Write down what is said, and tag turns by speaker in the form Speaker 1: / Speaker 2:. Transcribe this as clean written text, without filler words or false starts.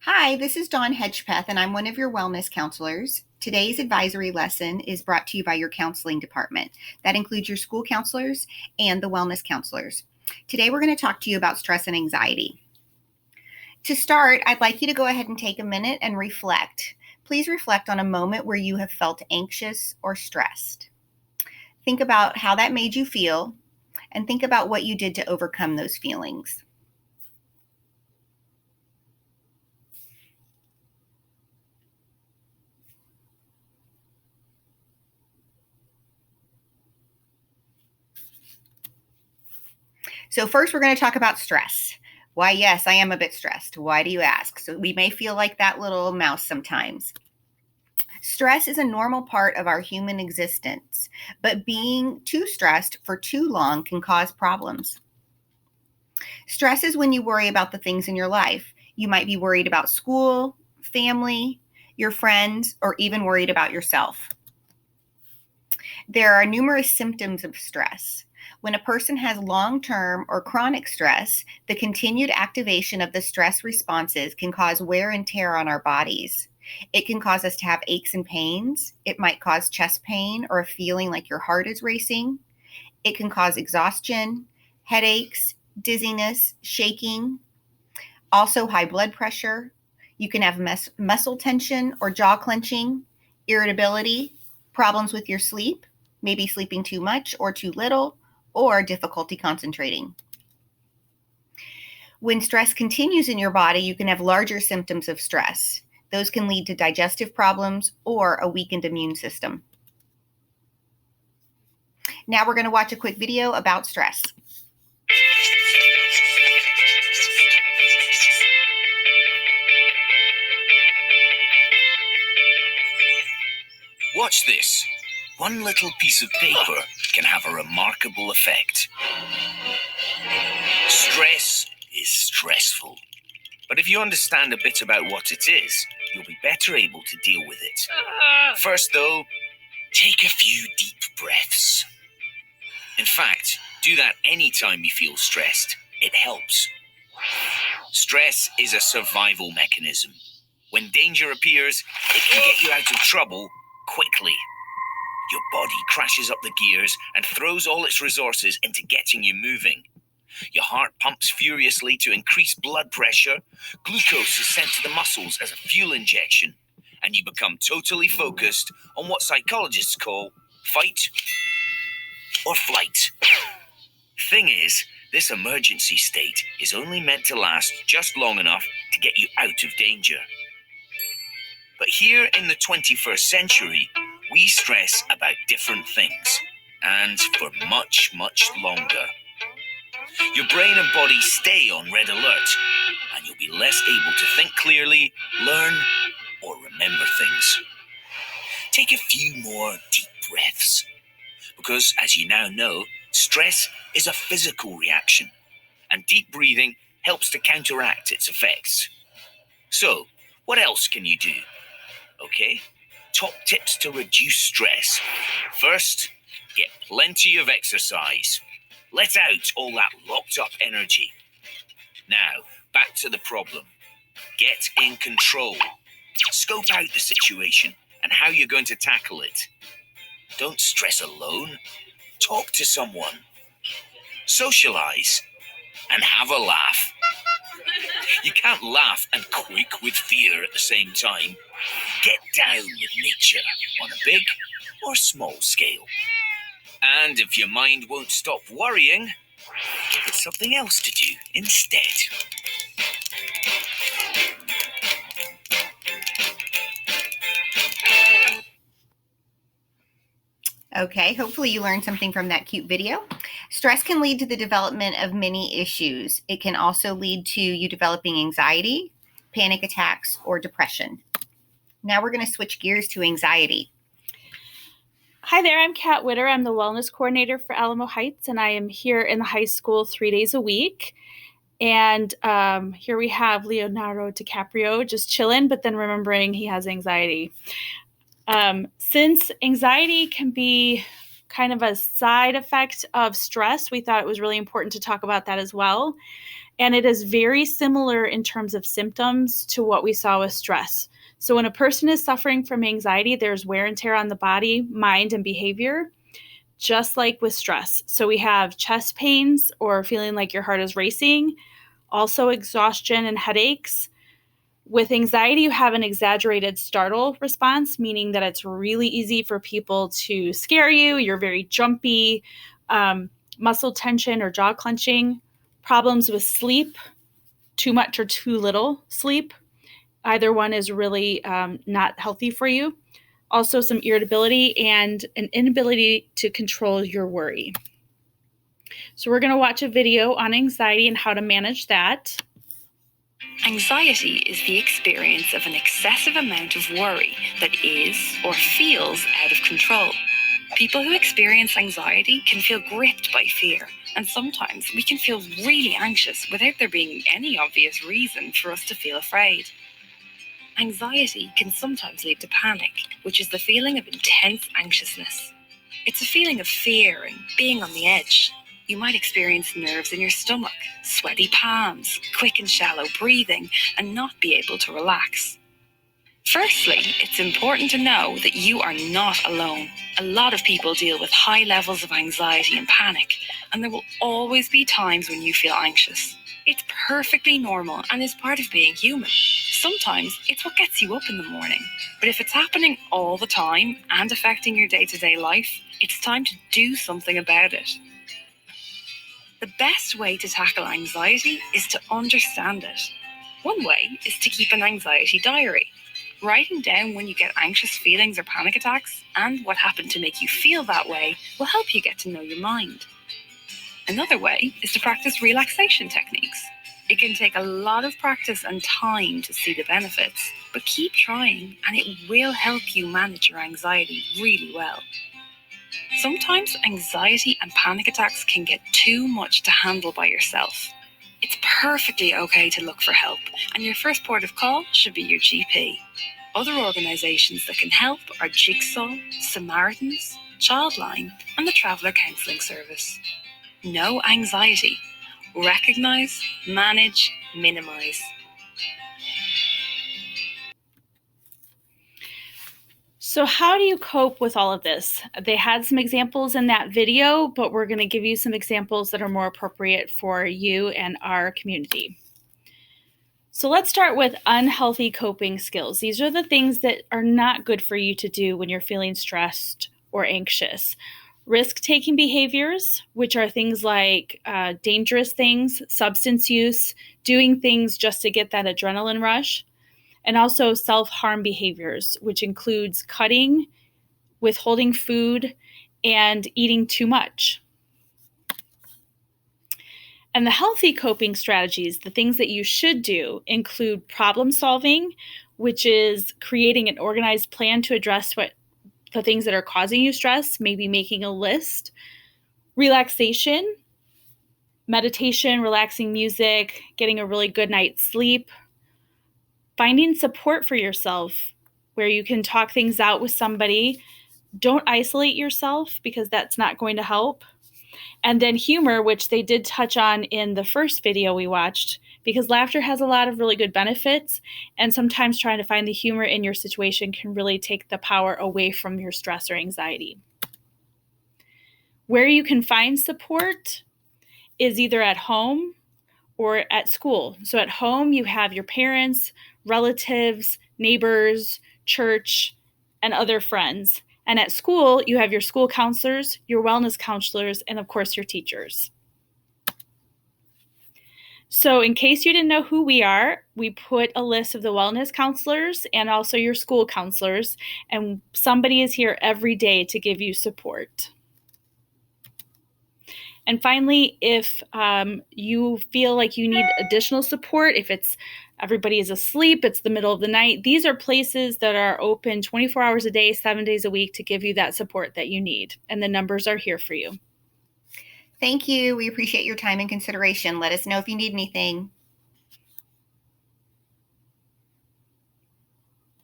Speaker 1: Hi, this is Dawn Hedgepeth, and I'm one of your wellness counselors. Today's advisory lesson is brought to you by your counseling department. That includes your school counselors and the wellness counselors. Today, we're going to talk to you about stress and anxiety. To start, I'd like you to go ahead and take a minute and reflect. Please reflect on a moment where you have felt anxious or stressed. Think about how that made you feel, and think about what you did to overcome those feelings. So first, we're going to talk about stress. Why, yes, I am a bit stressed. Why do you ask? So we may feel like that little mouse sometimes. Stress is a normal part of our human existence, but being too stressed for too long can cause problems. Stress is when you worry about the things in your life. You might be worried about school, family, your friends, or even worried about yourself. There are numerous symptoms of stress. When a person has long-term or chronic stress, the continued activation of the stress responses can cause wear and tear on our bodies. It can cause us to have aches and pains. It might cause chest pain or a feeling like your heart is racing. It can cause exhaustion, headaches, dizziness, shaking, also high blood pressure. You can have muscle tension or jaw clenching, irritability, problems with your sleep, maybe sleeping too much or too little, or difficulty concentrating. When stress continues in your body, you can have larger symptoms of stress. Those can lead to digestive problems or a weakened immune system. Now we're going to watch a quick video about stress.
Speaker 2: Watch this. One little piece of paper can have a remarkable effect. Stress is stressful. But if you understand a bit about what it is, you'll be better able to deal with it. First, though, take a few deep breaths. In fact, do that anytime you feel stressed. It helps. Stress is a survival mechanism. When danger appears, it can get you out of trouble quickly. Your body crashes up the gears and throws all its resources into getting you moving. Your heart pumps furiously to increase blood pressure, glucose is sent to the muscles as a fuel injection, and you become totally focused on what psychologists call fight or flight. Thing is, this emergency state is only meant to last just long enough to get you out of danger. But here in the 21st century, we stress about different things, and for much, much longer. Your brain and body stay on red alert, and you'll be less able to think clearly, learn, or remember things. Take a few more deep breaths, because as you now know, stress is a physical reaction, and deep breathing helps to counteract its effects. So, what else can you do? Okay, top tips to reduce stress. First, get plenty of exercise. Let out all that locked up energy. Now, back to the problem. Get in control. Scope out the situation and how you're going to tackle it. Don't stress alone. Talk to someone. Socialize and have a laugh. You can't laugh and quake with fear at the same time. Get down with nature on a big or small scale. And if your mind won't stop worrying, give it something else to do instead.
Speaker 1: Okay, hopefully you learned something from that cute video. Stress can lead to the development of many issues. It can also lead to you developing anxiety, panic attacks, or depression. Now we're going to switch gears to anxiety.
Speaker 3: Hi there, I'm Kat Witter. I'm the wellness coordinator for Alamo Heights, and I am here in the high school 3 days a week. And here we have Leonardo DiCaprio just chilling, but then remembering he has anxiety. Since anxiety can be kind of a side effect of stress, we thought it was really important to talk about that as well. And it is very similar in terms of symptoms to what we saw with stress. So when a person is suffering from anxiety, there's wear and tear on the body, mind, and behavior, just like with stress. So we have chest pains or feeling like your heart is racing, also exhaustion and headaches. With anxiety, you have an exaggerated startle response, meaning that it's really easy for people to scare you. You're very jumpy, muscle tension or jaw clenching, problems with sleep, too much or too little sleep. Either one is really not healthy for you. Also, some irritability and an inability to control your worry. So we're going to watch a video on anxiety and how to manage that.
Speaker 4: Anxiety is the experience of an excessive amount of worry that is or feels out of control. People who experience anxiety can feel gripped by fear, and sometimes we can feel really anxious without there being any obvious reason for us to feel afraid. Anxiety can sometimes lead to panic, which is the feeling of intense anxiousness. It's a feeling of fear and being on the edge. You might experience nerves in your stomach, sweaty palms, quick and shallow breathing, and not be able to relax. Firstly, it's important to know that you are not alone. A lot of people deal with high levels of anxiety and panic, and there will always be times when you feel anxious. It's perfectly normal and is part of being human. Sometimes it's what gets you up in the morning. But if it's happening all the time and affecting your day-to-day life, it's time to do something about it. The best way to tackle anxiety is to understand it. One way is to keep an anxiety diary. Writing down when you get anxious feelings or panic attacks and what happened to make you feel that way will help you get to know your mind. Another way is to practice relaxation techniques. It can take a lot of practice and time to see the benefits, but keep trying and it will help you manage your anxiety really well. Sometimes anxiety and panic attacks can get too much to handle by yourself. It's perfectly okay to look for help, and your first port of call should be your GP. Other organisations that can help are Jigsaw, Samaritans, Childline, and the Traveller Counselling Service. No anxiety. Recognise, manage, minimise.
Speaker 3: So how do you cope with all of this? They had some examples in that video, but we're going to give you some examples that are more appropriate for you and our community. So let's start with unhealthy coping skills. These are the things that are not good for you to do when you're feeling stressed or anxious. Risk-taking behaviors, which are things like dangerous things, substance use, doing things just to get that adrenaline rush, and also self-harm behaviors, which includes cutting, withholding food, and eating too much. And the healthy coping strategies, the things that you should do, include problem solving, which is creating an organized plan to address the things that are causing you stress, maybe making a list, relaxation, meditation, relaxing music, getting a really good night's sleep, finding support for yourself where you can talk things out with somebody. Don't isolate yourself because that's not going to help. And then humor, which they did touch on in the first video we watched, because laughter has a lot of really good benefits. And sometimes trying to find the humor in your situation can really take the power away from your stress or anxiety. Where you can find support is either at home or at school. So at home, you have your parents, relatives, neighbors, church, and other friends. And at school, you have your school counselors, your wellness counselors, and of course, your teachers. So in case you didn't know who we are, we put a list of the wellness counselors and also your school counselors, and somebody is here every day to give you support. And finally, if you feel like you need additional support, if everybody is asleep, it's the middle of the night, these are places that are open 24 hours a day, 7 days a week to give you that support that you need. And the numbers are here for you.
Speaker 1: Thank you. We appreciate your time and consideration. Let us know if you need anything.